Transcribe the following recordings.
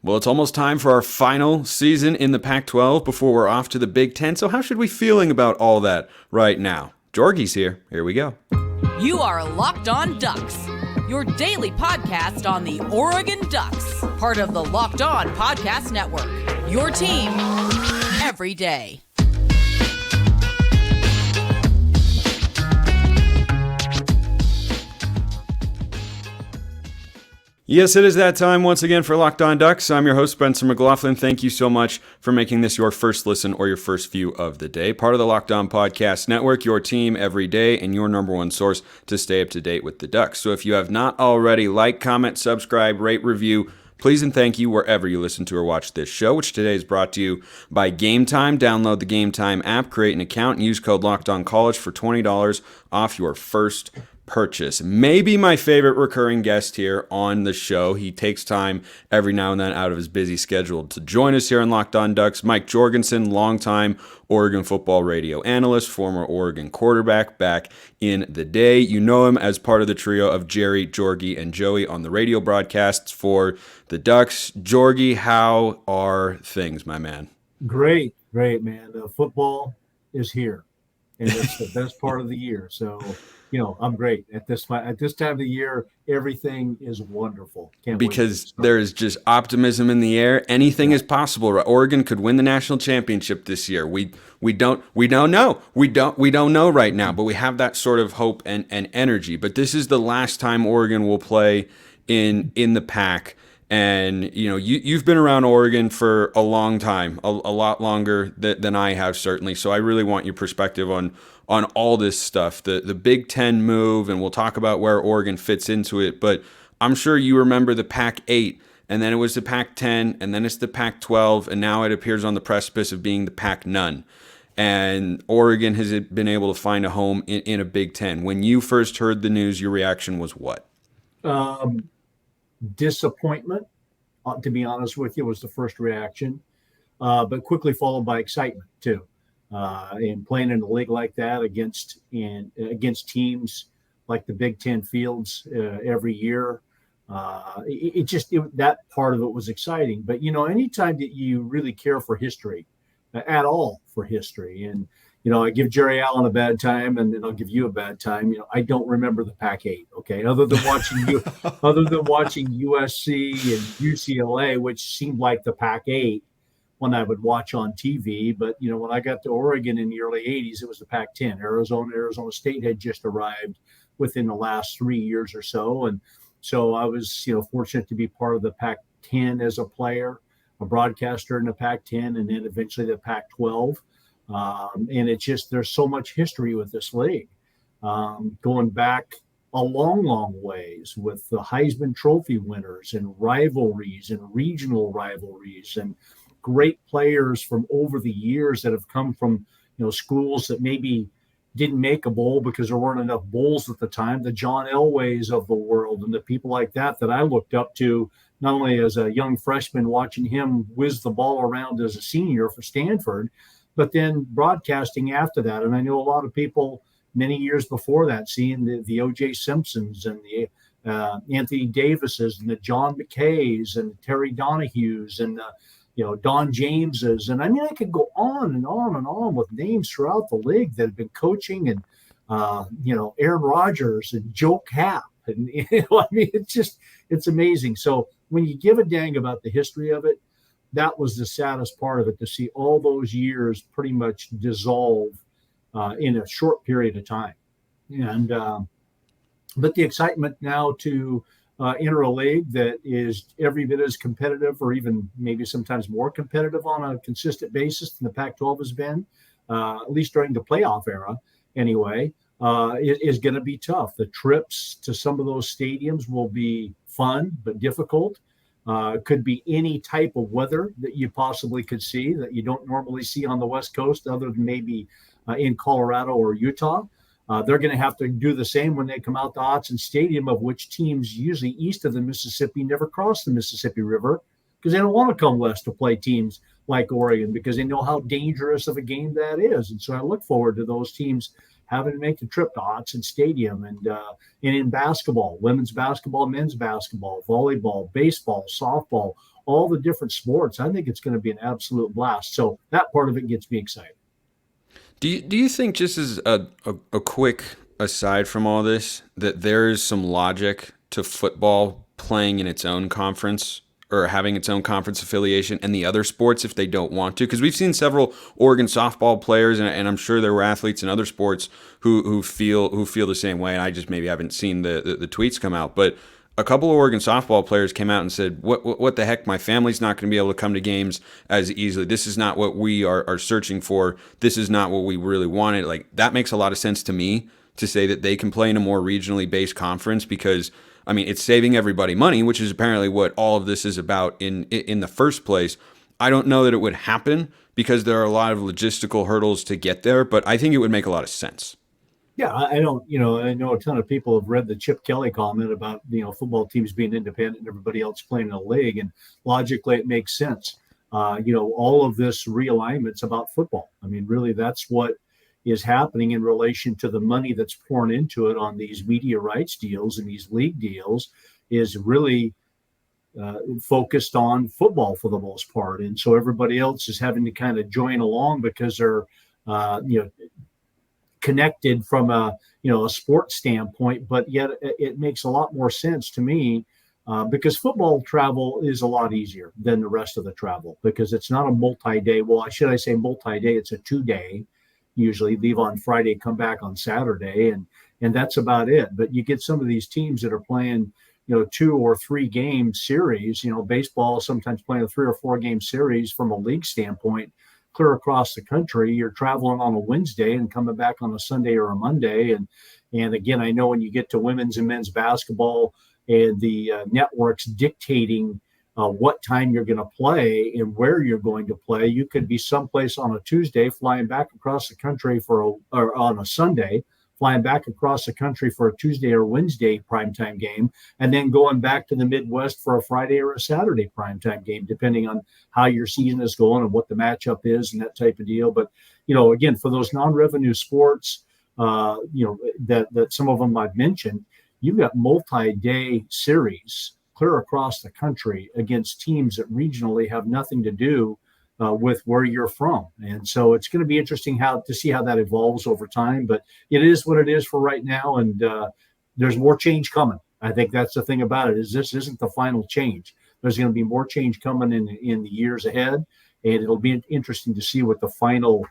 Well, it's almost time for our final season in the Pac-12 before we're off to the Big Ten. So how should we feeling about all that right now? Jorgy's here. Here we go. You are Locked On Ducks, your daily podcast on the Oregon Ducks, part of the Locked On Podcast Network, your team every day. Yes, it is that time once again for Locked On Ducks. I'm your host, Spencer McLaughlin. Thank you so much for making this your first listen or your first view of the day. Part of the Locked On Podcast Network, your team every day, and your number one source to stay up to date with the Ducks. So if you have not already, like, comment, subscribe, rate, review, please and thank you wherever you listen to or watch this show, which today is brought to you by Gametime. Download the Gametime app, create an account, and use code LOCKEDONCollege for $20 off your first purchase. Maybe my favorite recurring guest here on the show. He takes time every now and then out of his busy schedule to join us here on Locked On Ducks. Mike Jorgensen, longtime Oregon football radio analyst, former Oregon quarterback back in the day. You know him as part of the trio of Jerry, Jorgy, and Joey on the radio broadcasts for the Ducks. Jorgy, how are things, my man? Great, man. Football is here, and it's the best part of the year. So, I'm great at this time of the year. Everything is wonderful. Because there is just optimism in the air. Anything is possible. Right? Oregon could win the national championship this year. We don't know. We don't know right now, but we have that sort of hope and energy. But this is the last time Oregon will play in the Pac. And you've been around Oregon for a long time, a lot longer than I have, certainly. So I really want your perspective on all this stuff, the Big Ten move, and we'll talk about where Oregon fits into it. But I'm sure you remember the Pac-8, and then it was the Pac-10, and then it's the Pac-12, and now it appears on the precipice of being the Pac-None. And Oregon has been able to find a home in a Big Ten. When you first heard the news, your reaction was what? Disappointment, to be honest with you, was the first reaction, but quickly followed by excitement too. And playing in a league like that against teams like the Big Ten fields every year, that part of it was exciting. But anytime that you really care for history, at all for history, and I give Jerry Allen a bad time, and then I'll give you a bad time. I don't remember the Pac-8. Okay, other than watching USC and UCLA, which seemed like the Pac-8 when I would watch on TV. But when I got to Oregon in the early '80s, it was the Pac-10. Arizona State had just arrived within the last 3 years or so, and so I was fortunate to be part of the Pac-10 as a player, a broadcaster in the Pac-10, and then eventually the Pac-12. And it's just, there's so much history with this league, going back a long ways with the Heisman Trophy winners and rivalries and regional rivalries and great players from over the years that have come from, schools that maybe didn't make a bowl because there weren't enough bowls at the time, the John Elways of the world and the people like that I looked up to, not only as a young freshman watching him whiz the ball around as a senior for Stanford, but then broadcasting after that. And I know a lot of people many years before that, seeing the O.J. Simpsons and the Anthony Davises and the John McKays and Terry Donahues and Don Jameses. And I mean, I could go on and on and on with names throughout the league that have been coaching, and Aaron Rodgers and Joe Kapp. And I mean, it's amazing. So when you give a dang about the history of it, that was the saddest part of it, to see all those years pretty much dissolve in a short period of time. And but the excitement now to enter a league that is every bit as competitive, or even maybe sometimes more competitive on a consistent basis than the Pac-12 has been, at least during the playoff era anyway, is going to be tough. The trips to some of those stadiums will be fun but difficult. Could be any type of weather that you possibly could see that you don't normally see on the West Coast, other than maybe in Colorado or Utah. They're going to have to do the same when they come out to Autzen Stadium, of which teams usually east of the Mississippi never cross the Mississippi River, because they don't want to come west to play teams like Oregon, because they know how dangerous of a game that is. And so I look forward to those teams having to make the trip to Autzen Stadium. And in basketball, women's basketball, men's basketball, volleyball, baseball, softball, all the different sports. I think it's going to be an absolute blast. So that part of it gets me excited. Do you think, just as a quick aside from all this, that there is some logic to football playing in its own conference or having its own conference affiliation, and the other sports if they don't want to? Because we've seen several Oregon softball players, and I'm sure there were athletes in other sports who feel the same way. And I just maybe haven't seen the tweets come out, but a couple of Oregon softball players came out and said, what the heck? My family's not going to be able to come to games as easily. This is not what we are searching for. This is not what we really wanted. Like, that makes a lot of sense to me, to say that they can play in a more regionally based conference, because, I mean, it's saving everybody money, which is apparently what all of this is about in the first place. I don't know that it would happen because there are a lot of logistical hurdles to get there, but I think it would make a lot of sense. Yeah, I don't, I know a ton of people have read the Chip Kelly comment about, football teams being independent and everybody else playing in a league. And logically, it makes sense. All of this realignment's about football. I mean, really, that's what is happening in relation to the money that's pouring into it on these media rights deals and these league deals, is really focused on football for the most part. And so everybody else is having to kind of join along because they're, connected from a sports standpoint, but yet it makes a lot more sense to me because football travel is a lot easier than the rest of the travel, because it's not a multi-day. Well, should I say multi-day? It's a 2-day. Usually leave on Friday, come back on Saturday, and that's about it. But you get some of these teams that are playing 2 or 3 game series. Baseball sometimes playing a 3 or 4 game series from a league standpoint, clear across the country. You're traveling on a Wednesday and coming back on a Sunday or a Monday. And again, I know when you get to women's and men's basketball and the networks dictating what time you're going to play and where you're going to play, you could be someplace on a Tuesday flying back across the country or on a Sunday, flying back across the country for a Tuesday or Wednesday primetime game, and then going back to the Midwest for a Friday or a Saturday primetime game, depending on how your season is going and what the matchup is and that type of deal. But, again, for those non-revenue sports, that some of them I've mentioned, you've got multi-day series clear across the country against teams that regionally have nothing to do with where you're from. And so it's going to be interesting to see how that evolves over time, but it is what it is for right now. And there's more change coming. I think that's the thing about it, is this isn't the final change. There's going to be more change coming in the years ahead. And it'll be interesting to see what the final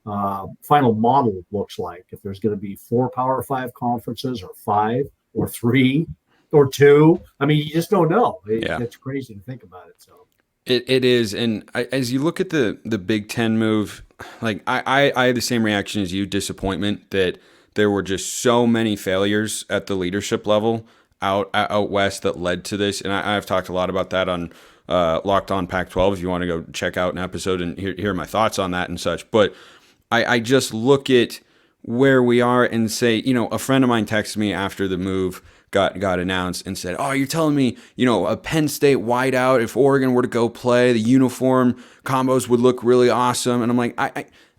model looks like. If there's going to be 4 Power 5 conferences or 5 or 3 or 2, I mean, you just don't know. It's crazy to think about it. So. It is, and as you look at the Big Ten move, like I had the same reaction as you, disappointment that there were just so many failures at the leadership level out west that led to this. And I've talked a lot about that on Locked On Pac-12. If you want to go check out an episode and hear my thoughts on that and such, but I just look at where we are and say, a friend of mine texted me after the move got announced and said, "Oh, you're telling me, a Penn State wideout, if Oregon were to go play, the uniform combos would look really awesome." And I'm like,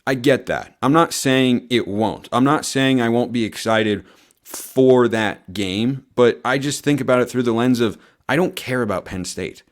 I get that. I'm not saying it won't. I'm not saying I won't be excited for that game, but I just think about it through the lens of, I don't care about Penn State.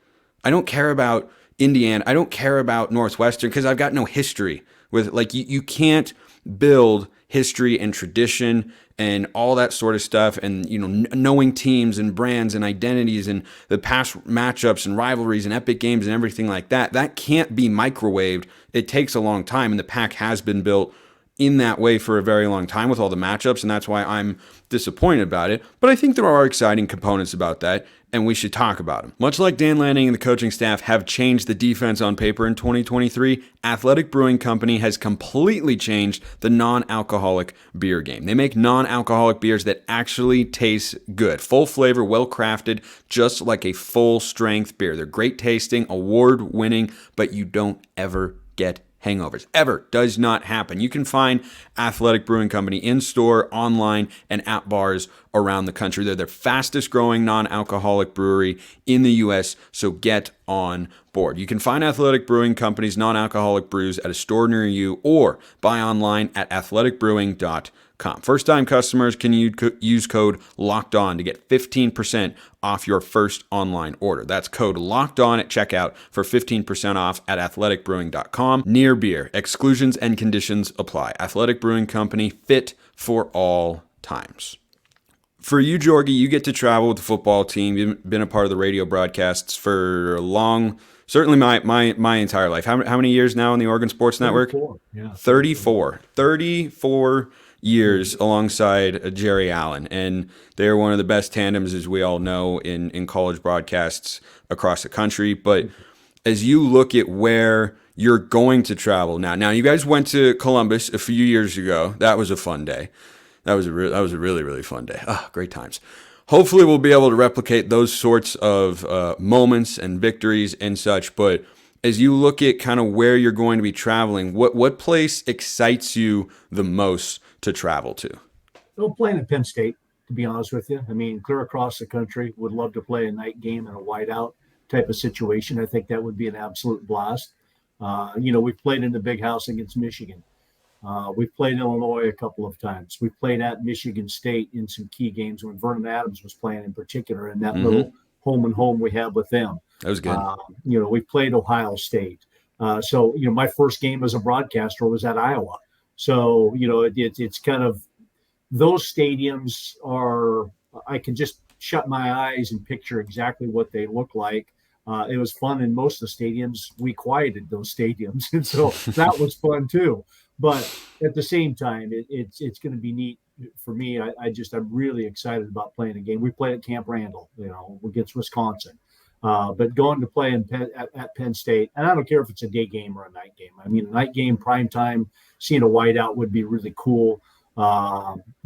I don't care about Indiana. I don't care about Northwestern because I've got no history with, like, you can't build history and tradition and all that sort of stuff, and knowing teams and brands and identities and the past matchups and rivalries and epic games and everything like that can't be microwaved. It takes a long time, and the Pac has been built in that way for a very long time with all the matchups, and that's why I'm disappointed about it. But I think there are exciting components about that, and we should talk about them. Much like Dan Lanning and the coaching staff have changed the defense on paper in 2023, Athletic Brewing Company has completely changed the non-alcoholic beer game. They make non-alcoholic beers that actually taste good, full flavor, well-crafted, just like a full-strength beer. They're great tasting, award-winning, but you don't ever get hangovers. Ever. Does not happen. You can find Athletic Brewing Company in store, online, and at bars around the country. They're the fastest growing non-alcoholic brewery in the U.S., so get on board. You can find Athletic Brewing Company's non-alcoholic brews at a store near you or buy online at athleticbrewing.com. First-time customers can use code LOCKEDON to get 15% off your first online order. That's code LOCKEDON at checkout for 15% off at athleticbrewing.com. Near beer. Exclusions and conditions apply. Athletic Brewing Company, fit for all times. For you, Jorgy, you get to travel with the football team. You've been a part of the radio broadcasts for a long, certainly my entire life. How many years now on the Oregon Sports Network? 34. Yeah. 34 years alongside Jerry Allen. And they're one of the best tandems, as we all know, in college broadcasts across the country. But as you look at where you're going to travel now you guys went to Columbus a few years ago. That was a fun day. That was a really, really fun day. Great times. Hopefully we'll be able to replicate those sorts of moments and victories and such. But as you look at kind of where you're going to be traveling, what place excites you the most to travel to? Well, playing at Penn State, to be honest with you. I mean, clear across the country, would love to play a night game in a whiteout type of situation. I think that would be an absolute blast. We've played in the big house against Michigan. We've played Illinois a couple of times. We've played at Michigan State in some key games when Vernon Adams was playing in particular, and that little home and home we have with them. That was good. We played Ohio State. So my first game as a broadcaster was at Iowa. So, it's kind of those stadiums are, I can just shut my eyes and picture exactly what they look like. It was fun in most of the stadiums. We quieted those stadiums. And so that was fun too. But at the same time, it's going to be neat for me. I'm really excited about playing a game. We played at Camp Randall, against Wisconsin. But going to play at Penn State, and I don't care if it's a day game or a night game. I mean, a night game, prime time, seeing a whiteout would be really cool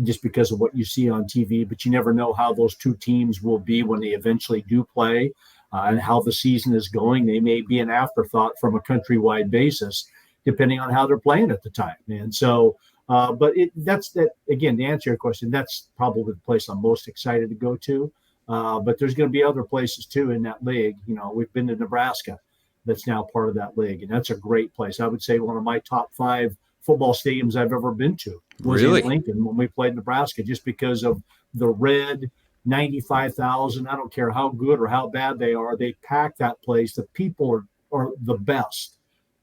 just because of what you see on TV. But you never know how those two teams will be when they eventually do play and how the season is going. They may be an afterthought from a countrywide basis, depending on how they're playing at the time. And so, that's that, again, to answer your question, that's probably the place I'm most excited to go to. But there's going to be other places too in that league. We've been to Nebraska, that's now part of that league. And that's a great place. I would say one of my top 5 football stadiums I've ever been to was in Lincoln when we played Nebraska, just because of the red 95,000. I don't care how good or how bad they are. They pack that place. The people are the best.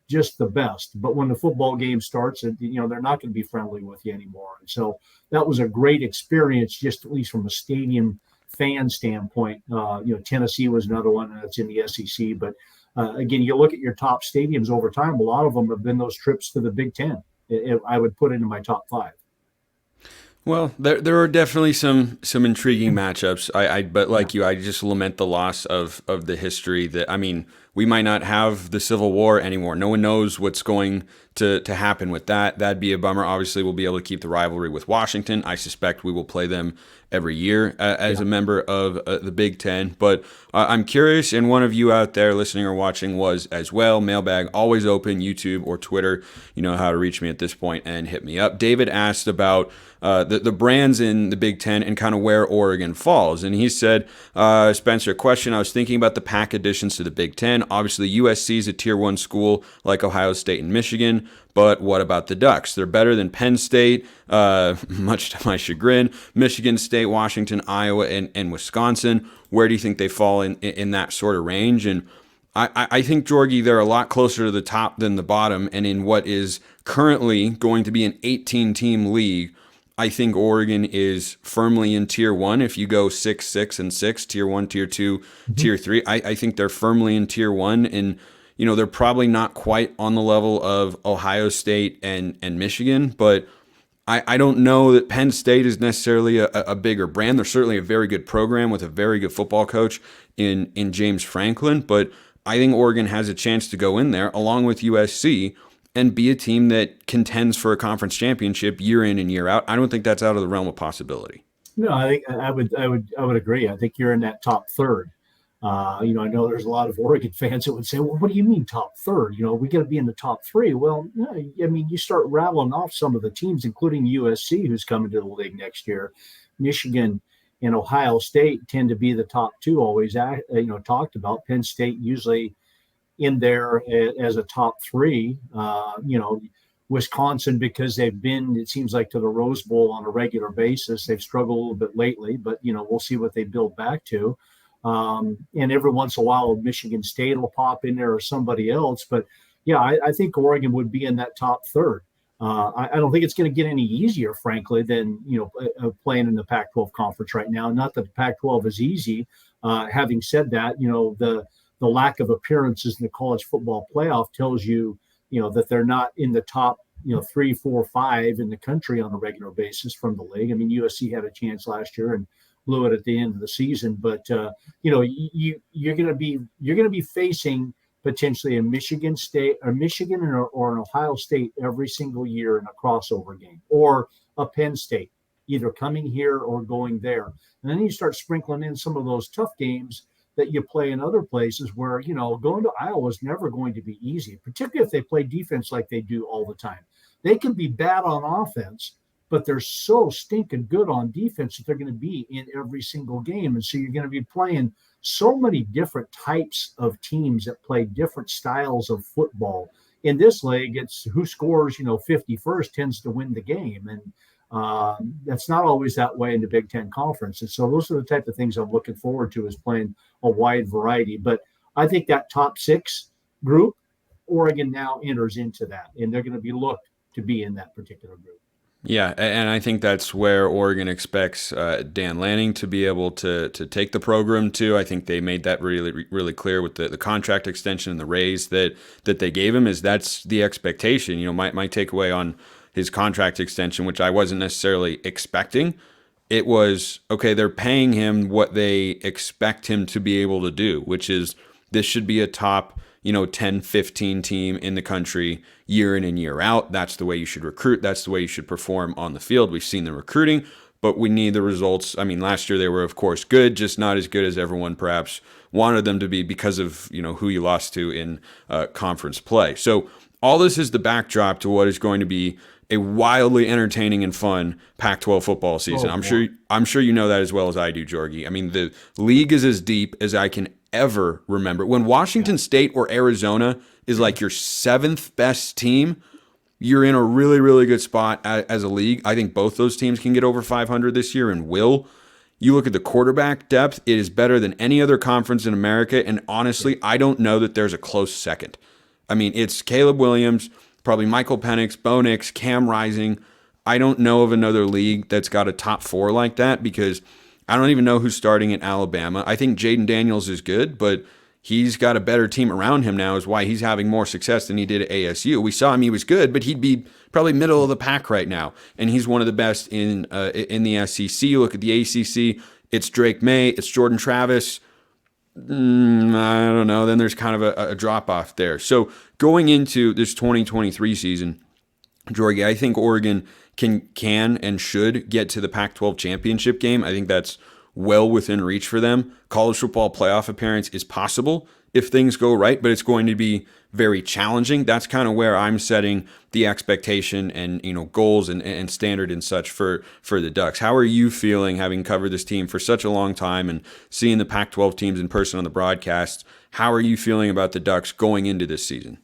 Just the best. But when the football game starts, they're not going to be friendly with you anymore. And so that was a great experience, just at least from a stadium fan standpoint. Tennessee was another one that's in the SEC. But again, you look at your top stadiums over time, a lot of them have been those trips to the Big Ten. I would put it in my top 5. Well, there are definitely some intriguing matchups. I just lament the loss of the history that, we might not have the Civil War anymore. No one knows what's going to happen with that. That'd be a bummer. Obviously, we'll be able to keep the rivalry with Washington. I suspect we will play them every year as a member of the Big Ten. But I'm curious, and one of you out there listening or watching was as well. Mailbag always open, YouTube or Twitter. You know how to reach me at this point and hit me up. David asked about the brands in the Big Ten and kind of where Oregon falls. And he said, Spencer, question, I was thinking about the Pac additions to the Big Ten. Obviously, USC is a Tier 1 school like Ohio State and Michigan. But what about the Ducks? They're better than Penn State, much to my chagrin, Michigan State, Washington, Iowa, and Wisconsin. Where do you think they fall in that sort of range? And I think, Jorgy, they're a lot closer to the top than the bottom. And in what is currently going to be an 18-team league, I think Oregon is firmly in Tier 1. If you go 6, 6, and 6, Tier 1, Tier 2, Tier 3, I think they're firmly in Tier 1. And they're probably not quite on the level of Ohio State and Michigan, but I don't know that Penn State is necessarily a bigger brand. They're certainly a very good program with a very good football coach in James Franklin, but I think Oregon has a chance to go in there along with USC and be a team that contends for a conference championship year in and year out. I don't think that's out of the realm of possibility. No, I think I would agree. I think you're in that top third. I know there's a lot of Oregon fans that would say, well, what do you mean top third? We got to be in the top 3. Well, no, you start rattling off some of the teams, including USC, who's coming to the league next year. Michigan and Ohio State tend to be the top 2 always, talked about. Penn State usually in there as a top three. Wisconsin, because they've been, it seems like, to the Rose Bowl on a regular basis. They've struggled a little bit lately, but, we'll see what they build back to. And every once in a while, Michigan State will pop in there or somebody else. But, yeah, I think Oregon would be in that top third. I don't think it's going to get any easier, frankly, than, playing in the Pac-12 conference right now. Not that the Pac-12 is easy. Having said that, the lack of appearances in the college football playoff tells you, that they're not in the top, 3, 4, 5 in the country on a regular basis from the league. I mean, USC had a chance last year and blew it at the end of the season. But you're going to be facing potentially a Michigan State or Michigan or an Ohio State every single year in a crossover game, or a Penn State, either coming here or going there. And then you start sprinkling in some of those tough games that you play in other places where, going to Iowa is never going to be easy, particularly if they play defense like they do all the time. They can be bad on offense, but they're so stinking good on defense that they're going to be in every single game. And so you're going to be playing so many different types of teams that play different styles of football. In this league, it's who scores, 51st tends to win the game. And that's not always that way in the Big Ten Conference. And so those are the type of things I'm looking forward to, is playing a wide variety. But I think that top 6 group, Oregon now enters into that, and they're going to be looked to be in that particular group. Yeah, and I think that's where Oregon expects Dan Lanning to be able to take the program to. I think they made that really, really clear with the contract extension and the raise that they gave him. Is that's the expectation. My takeaway on his contract extension, which I wasn't necessarily expecting, it was, okay, they're paying him what they expect him to be able to do, which is this should be a top 10, 15 team in the country year in and year out. That's the way you should recruit. That's the way you should perform on the field. We've seen the recruiting, but we need the results. I mean, last year they were, of course, good, just not as good as everyone perhaps wanted them to be because of, who you lost to in conference play. So all this is the backdrop to what is going to be a wildly entertaining and fun Pac-12 football season. I'm sure you know that as well as I do, Jorgy. I mean, the league is as deep as I can ever remember. When Washington State or Arizona is like your 7th best team, you're in a really, really good spot as a league. I think both those teams can get over 500 this year and will. You look at the quarterback depth, it is better than any other conference in America, and honestly, I don't know that there's a close second. I mean, it's Caleb Williams, probably Michael Penix, Bo Nix, Cam Rising. I don't know of another league that's got a top 4 like that, because I don't even know who's starting at Alabama. I think Jaden Daniels is good, but he's got a better team around him now, is why he's having more success than he did at ASU. We saw him, he was good, but he'd be probably middle of the pack right now, and he's one of the best in the SEC. You look at the ACC, it's Drake May, it's Jordan Travis. I don't know. Then there's kind of a drop-off there. So going into this 2023 season, Jorgy, I think Oregon can and should get to the Pac-12 championship game. I think that's well within reach for them. College football playoff appearance is possible if things go right, but it's going to be very challenging. That's kind of where I'm setting the expectation and goals and standard and such for the Ducks. How are you feeling, having covered this team for such a long time and seeing the Pac-12 teams in person on the broadcast? How are you feeling about the Ducks going into this season?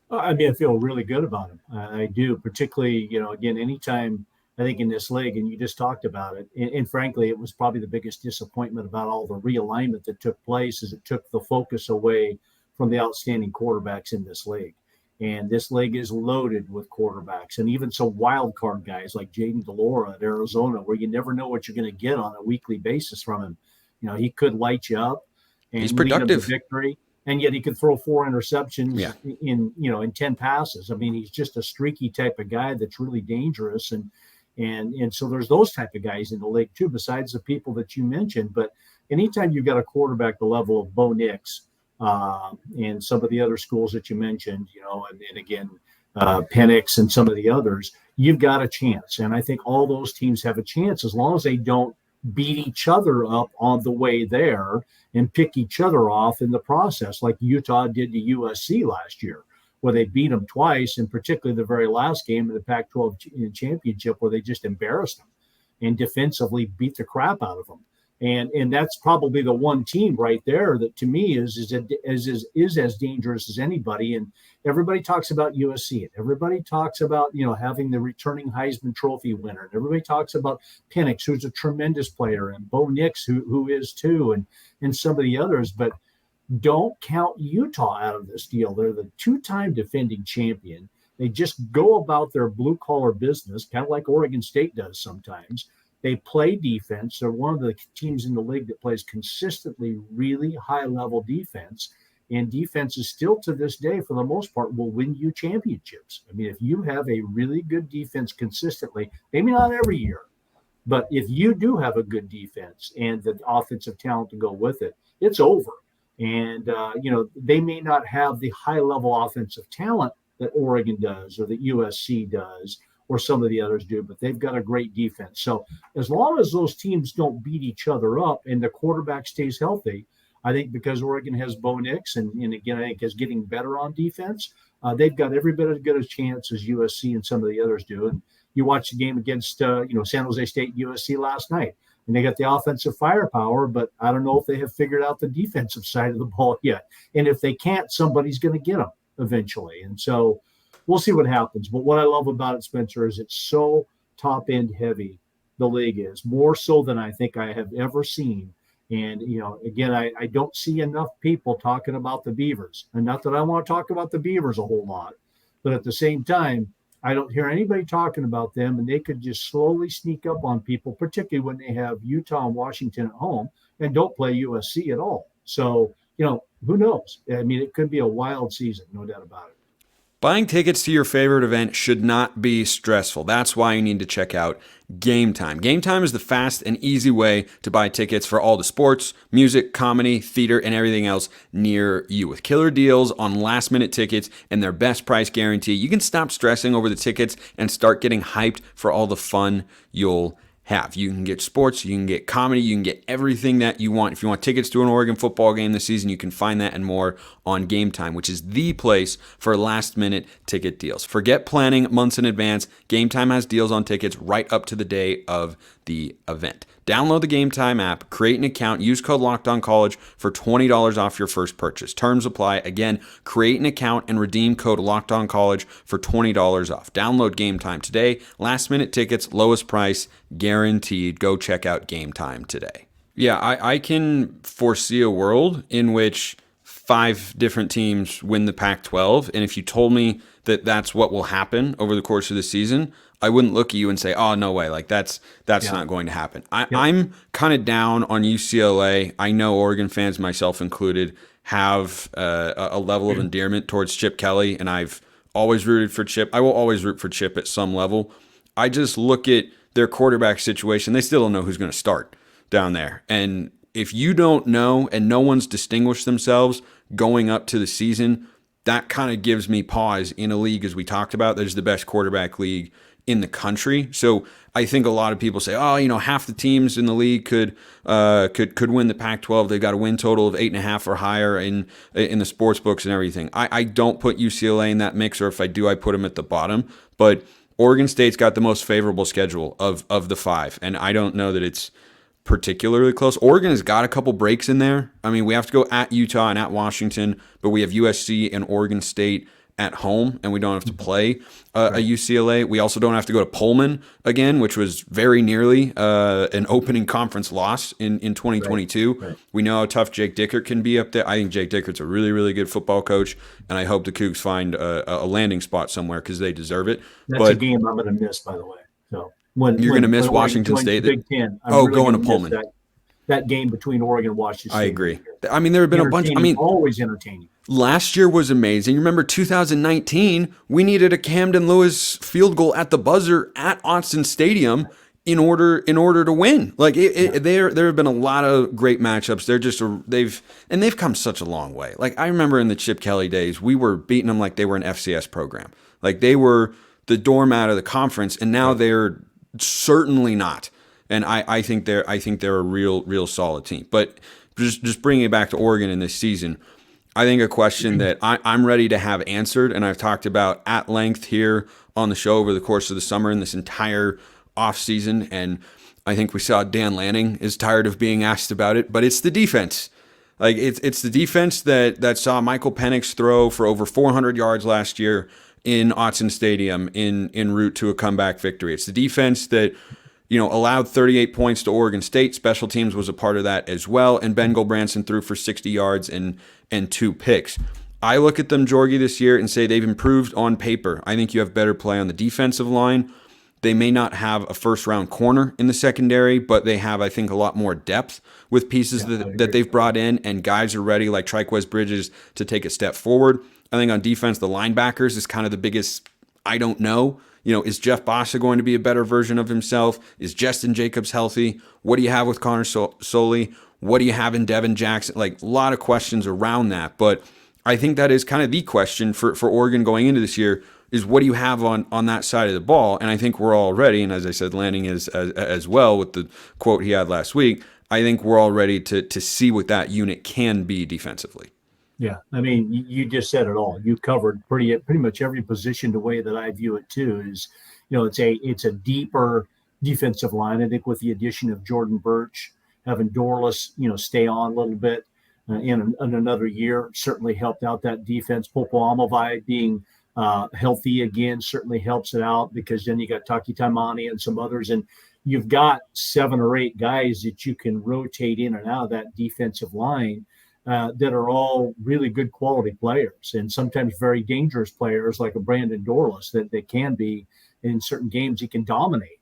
I mean, I feel really good about them. I do, particularly, again, anytime I think in this league, and you just talked about it, and frankly, it was probably the biggest disappointment about all the realignment that took place, is it took the focus away from the outstanding quarterbacks in this league. And this league is loaded with quarterbacks, and even some wild card guys like Jaden DeLora at Arizona, where you never know what you're going to get on a weekly basis from him. He could light you up and he's productive. lead him to victory. And yet he could throw 4 interceptions in 10 passes. I mean, he's just a streaky type of guy that's really dangerous. And so there's those type of guys in the league too, besides the people that you mentioned. But anytime you've got a quarterback the level of Bo Nix and some of the other schools that you mentioned, and again, Penix and some of the others, you've got a chance. And I think all those teams have a chance as long as they don't beat each other up on the way there and pick each other off in the process, like Utah did to USC last year, where they beat them twice, and particularly the very last game of the Pac-12 championship, where they just embarrassed them and defensively beat the crap out of them. And that's probably the one team right there that to me is as dangerous as anybody. And everybody talks about USC, and everybody talks about having the returning Heisman Trophy winner, and everybody talks about Penix, who's a tremendous player, and Bo Nix, who is too, and some of the others. But don't count Utah out of this deal. They're the two-time defending champion. They just go about their blue-collar business, kind of like Oregon State does sometimes. They play defense. They're one of the teams in the league that plays consistently really high-level defense. And defenses still to this day, for the most part, will win you championships. I mean, if you have a really good defense consistently, maybe not every year, but if you do have a good defense and the offensive talent to go with it, it's over. And, they may not have the high-level offensive talent that Oregon does or that USC does or some of the others do, but they've got a great defense. So as long as those teams don't beat each other up and the quarterback stays healthy, I think because Oregon has Bo Nix and again, I think is getting better on defense, they've got every bit as good a chance as USC and some of the others do. And you watch the game against, San Jose State, USC last night, and they got the offensive firepower, but I don't know if they have figured out the defensive side of the ball yet. And if they can't, somebody's going to get them eventually. And so we'll see what happens. But what I love about it, Spencer, is it's so top end heavy. The league is more so than I think I have ever seen. And, again, I don't see enough people talking about the Beavers. And not that I want to talk about the Beavers a whole lot, but at the same time, I don't hear anybody talking about them, and they could just slowly sneak up on people, particularly when they have Utah and Washington at home and don't play USC at all. So, who knows? I mean, it could be a wild season, no doubt about it. Buying tickets to your favorite event should not be stressful. That's why you need to check out Gametime. Gametime is the fast and easy way to buy tickets for all the sports, music, comedy, theater, and everything else near you. With killer deals on last-minute tickets and their best price guarantee, you can stop stressing over the tickets and start getting hyped for all the fun you'll have. You can get sports, you can get comedy, you can get everything that you want. If you want tickets to an Oregon football game this season, you can find that and more on Gametime, which is the place for last-minute ticket deals. Forget planning months in advance. Gametime has deals on tickets right up to the day of the event. Download the Gametime app, create an account, use code LOCKEDONCollege for $20 off your first purchase. Terms apply. Again, create an account and redeem code LOCKEDONCollege for $20 off. Download Gametime today. Last minute tickets, lowest price, guaranteed. Go check out Gametime today. Yeah, I can foresee a world in which 5 different teams win the Pac-12, and if you told me that that's what will happen over the course of the season, I wouldn't look at you and say, "Oh, no way! Like that's not going to happen." I'm kind of down on UCLA. I know Oregon fans, myself included, have a level of endearment towards Chip Kelly, and I've always rooted for Chip. I will always root for Chip at some level. I just look at their quarterback situation. They still don't know who's going to start down there, and if you don't know, and no one's distinguished themselves going up to the season, that kind of gives me pause in a league, as we talked about, that is the best quarterback league in the country. So I think a lot of people say, half the teams in the league could win the Pac-12. They've got a win total of 8.5 or higher in the sports books and everything. I don't put UCLA in that mix, or if I do, I put them at the bottom. But Oregon State's got the most favorable schedule of the 5, and I don't know that it's particularly close. Oregon has got a couple breaks in there. I mean, we have to go at Utah and at Washington, but we have USC and Oregon State at home, and we don't have to play a UCLA. We also don't have to go to Pullman again, which was very nearly an opening conference loss in 2022. Right. We know how tough Jake Dickert can be up there. I think Jake Dickert's a really, really good football coach, and I hope the Cougs find a landing spot somewhere because they deserve it. That's a game I'm going to miss, by the way. So you're going to miss Washington State. Big Ten. Going to Pullman. That game between Oregon and Washington State. I agree. I mean, there have been a bunch. Always entertaining. Last year was amazing. Remember 2019, we needed a Camden Lewis field goal at the buzzer at Austin Stadium in order to win. Like there have been a lot of great matchups. They've come such a long way. Like I remember in the Chip Kelly days, we were beating them like they were an FCS program. Like they were the doormat of the conference, and now they're certainly not. And I think they're a real solid team. But just bringing it back to Oregon in this season, I think a question that I'm ready to have answered, and I've talked about at length here on the show over the course of the summer and this entire offseason. And I think we saw Dan Lanning is tired of being asked about it, but it's the defense. Like it's the defense that saw Michael Penix throw for over 400 yards last year in Autzen Stadium en route to a comeback victory. It's the defense that allowed 38 points to Oregon State. Special teams was a part of that as well, and Ben Gulbranson threw for 60 yards and 2 picks. I look at them, Jorgy, this year and say they've improved on paper. I think you have better play on the defensive line. They may not have a first-round corner in the secondary, but they have, I think, a lot more depth with pieces that they've brought in, and guys are ready, like Trikweze Bridges, to take a step forward. I think on defense, the linebackers is kind of the biggest I don't know. Is Jeff Bossa going to be a better version of himself? Is Justin Jacobs healthy? What do you have with Connor Soley? What do you have in Devin Jackson? Like, a lot of questions around that, but I think that is kind of the question for Oregon going into this year is what do you have on that side of the ball? And I think we're all ready, and as I said, Lanning is as well with the quote he had last week, I think we're all ready to see what that unit can be defensively. Yeah, I mean, you just said it all. You covered pretty much every position. The way that I view it too is, it's a deeper defensive line. I think with the addition of Jordan Birch, having Dorless, stay on a little bit in another year certainly helped out that defense. Popo Amovai being healthy again certainly helps it out, because then you got Taki Taimani and some others, and you've got 7 or 8 guys that you can rotate in and out of that defensive line that are all really good quality players, and sometimes very dangerous players like a Brandon Dorless that they can be in certain games. He can dominate.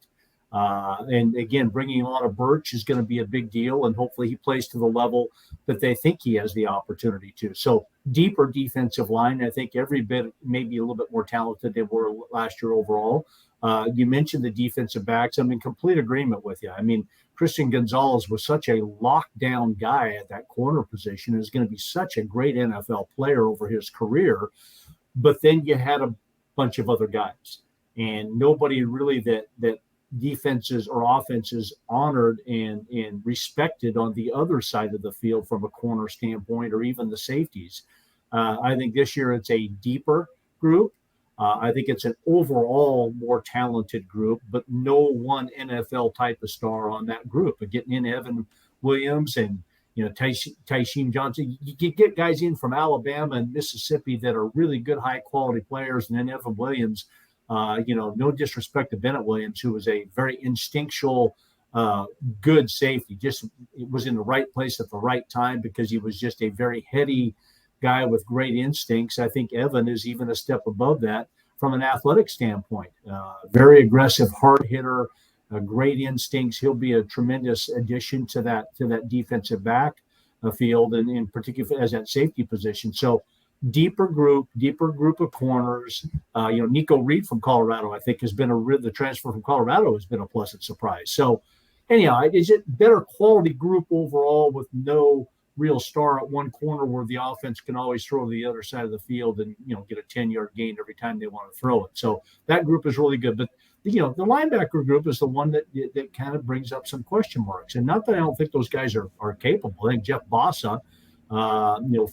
And again, bringing on a Birch is going to be a big deal, and hopefully he plays to the level that they think he has the opportunity to. So deeper defensive line, I think every bit, maybe a little bit more talented than they were last year overall. You mentioned the defensive backs. I'm in complete agreement with you. I mean, Christian Gonzalez was such a lockdown guy at that corner position, and is going to be such a great NFL player over his career. But then you had a bunch of other guys, and nobody really that defenses or offenses honored and respected on the other side of the field from a corner standpoint, or even the safeties. I think this year it's a deeper group. I think it's an overall more talented group, but no one NFL type of star on that group. But getting in Evan Williams and Tysheem Johnson, you get guys in from Alabama and Mississippi that are really good, high quality players, and then Evan Williams. No disrespect to Bennett Williams, who was a very instinctual, good safety. Just it was in the right place at the right time, because he was just a very heady guy with great instincts. I think Evan is even a step above that from an athletic standpoint. Very aggressive, hard hitter, great instincts. He'll be a tremendous addition to that defensive back field, and in particular as that safety position. So deeper group of corners. Nico Reed from Colorado, I think, has been the transfer from Colorado has been a pleasant surprise. So anyhow, is it better quality group overall with no real star at one corner where the offense can always throw to the other side of the field and get a 10-yard gain every time they want to throw it. So that group is really good. But the linebacker group is the one that kind of brings up some question marks. And not that I don't think those guys are capable. I think Jeff Bossa,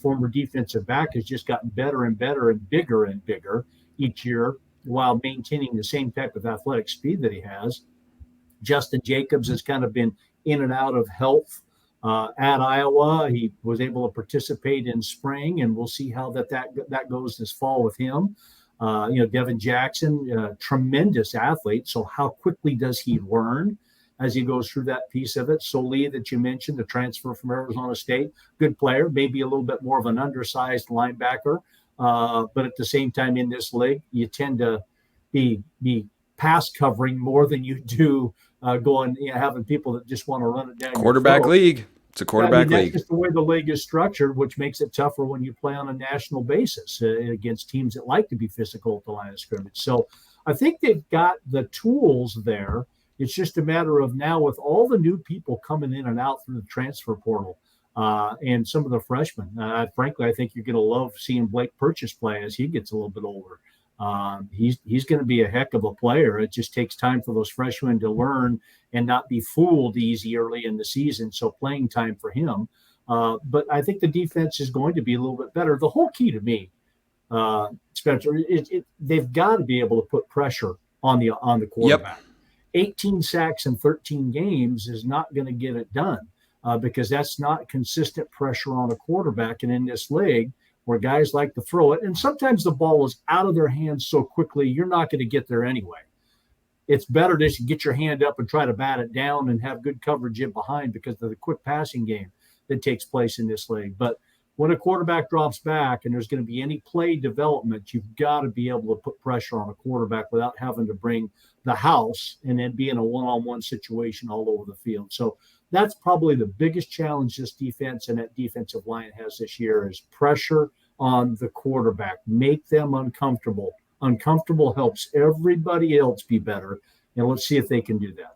former defensive back, has just gotten better and better and bigger each year while maintaining the same type of athletic speed that he has. Justin Jacobs has kind of been in and out of health at Iowa. He was able to participate in spring, and we'll see how that goes this fall with him. Devin Jackson, tremendous athlete. So how quickly does he learn as he goes through that piece of it? Soley, that you mentioned, the transfer from Arizona State, good player, maybe a little bit more of an undersized linebacker. But at the same time, in this league, you tend to be pass covering more than you do having people that just want to run it down. Quarterback league. It's a quarterback league. That's just the way the league is structured, which makes it tougher when you play on a national basis against teams that like to be physical at the line of scrimmage. So I think they've got the tools there. It's just a matter of now, with all the new people coming in and out through the transfer portal and some of the freshmen, frankly, I think you're going to love seeing Blake Purchase play as he gets a little bit older. He's going to be a heck of a player. It just takes time for those freshmen to learn and not be fooled easy early in the season. So playing time for him. But I think the defense is going to be a little bit better. The whole key to me, Spencer, they've got to be able to put pressure on the quarterback. Yep. 18 sacks in 13 games is not going to get it done because that's not consistent pressure on a quarterback. And in this league, where guys like to throw it, and sometimes the ball is out of their hands so quickly, you're not going to get there anyway. It's better to get your hand up and try to bat it down and have good coverage in behind because of the quick passing game that takes place in this league. But when a quarterback drops back and there's going to be any play development, you've got to be able to put pressure on a quarterback without having to bring the house and then be in a one-on-one situation all over the field. So that's probably the biggest challenge this defense and that defensive line has this year is pressure on the quarterback. Make them uncomfortable. Uncomfortable helps everybody else be better. And let's see if they can do that.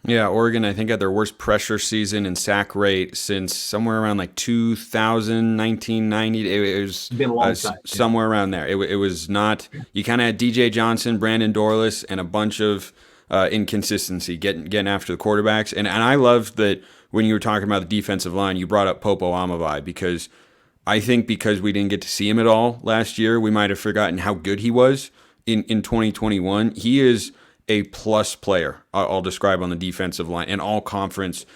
Yeah, Oregon, I think, had their worst pressure season and sack rate since somewhere around like 2000, 1990. It was been a long time. Somewhere around there. It was not – you kind of had DJ Johnson, Brandon Dorlus, and a bunch of inconsistency getting after the quarterbacks. And I love that when you were talking about the defensive line, you brought up Popo Amavai because I think because we didn't get to see him at all last year, we might have forgotten how good he was in 2021. He is – a plus player, I'll describe on the defensive line, an all-conference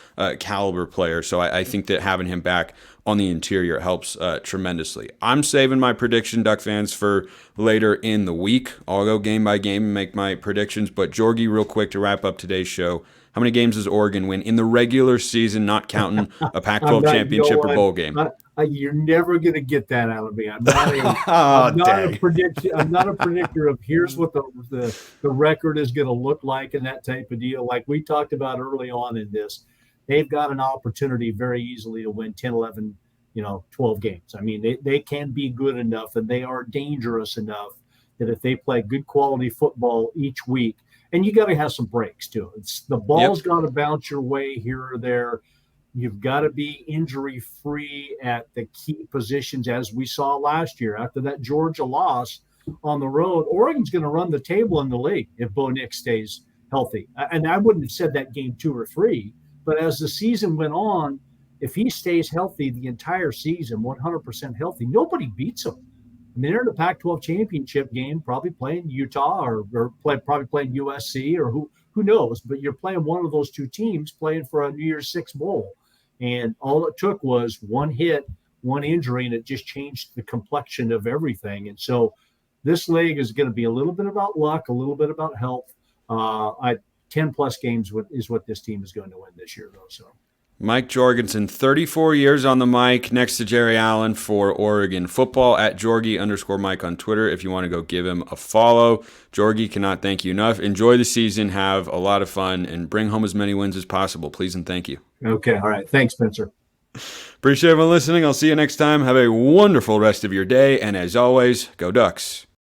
caliber player. So I think that having him back on the interior helps tremendously. I'm saving my prediction, Duck fans, for later in the week. I'll go game by game and make my predictions. But Jorgy, real quick to wrap up today's show, how many games does Oregon win in the regular season, not counting a Pac-12 championship or bowl game? You're never going to get that out of me. I'm not a predictor of here's what the record is going to look like and that type of deal. Like we talked about early on in this, they've got an opportunity very easily to win 10, 11, 12 games. I mean, they can be good enough and they are dangerous enough that if they play good quality football each week, and you got to have some breaks too. The ball's got to bounce your way here or there. You've got to be injury-free at the key positions, as we saw last year. After that Georgia loss on the road, Oregon's going to run the table in the league if Bo Nix stays healthy. And I wouldn't have said that game 2 or 3, but as the season went on, if he stays healthy the entire season, 100% healthy, nobody beats him. I mean, they're in the Pac-12 Championship game, probably playing Utah or probably playing USC or who knows, but you're playing one of those two teams playing for a New Year's Six bowl. And all it took was one hit, one injury, and it just changed the complexion of everything. And so this league is going to be a little bit about luck, a little bit about health. 10-plus games is what this team is going to win this year, though. So Mike Jorgensen, 34 years on the mic next to Jerry Allen for Oregon football at Jorgy_Mike on Twitter if you want to go give him a follow. Jorgy, cannot thank you enough. Enjoy the season, have a lot of fun, and bring home as many wins as possible. Please and thank you. Okay, all right. Thanks, Spencer. Appreciate everyone listening. I'll see you next time. Have a wonderful rest of your day, and as always, go Ducks.